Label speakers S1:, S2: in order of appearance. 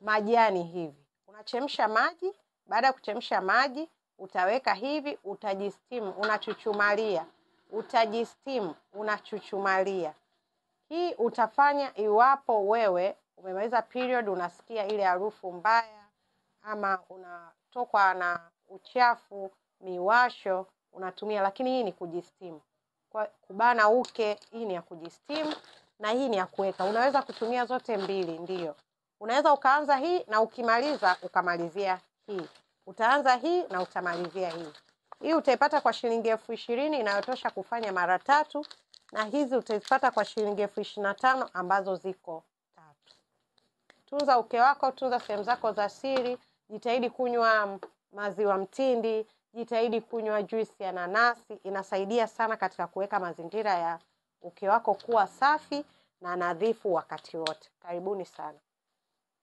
S1: majani hivi. Unachemsha maji, baada ya kuchemsha maji utaweka hivi, utajisteam, unachuchumalia. Utajisteam, unachuchumalia. Hii utafanya iwapo wewe umemaliza period unasikia ile harufu mbaya ama unatokwa na uchafu, miwasho, unatumia, lakini hii ni kujisteam. Kwa kubana uke, hii ni ya kujisteam na hii ni ya kuweka. Unaweza kutumia zote mbili, ndio. Unaweza ukaanza hii na ukimaliza ukamalizia hii. Utaanza hii na utamalizia hii. Hii utaipata kwa shilingi 20,000 inayotosha kufanya mara 3, na hizi utazipata kwa shilingi 25,000 ambazo ziko 3. Tunza uke wako, tunza sehemu zako za siri, jitahidi kunywa maziwa mtindi, jitahidi kunywa juisi ya nanasi, inasaidia sana katika kuweka mazingira ya uke wako kuwa safi na nadhifu wakati wote. Karibuni sana.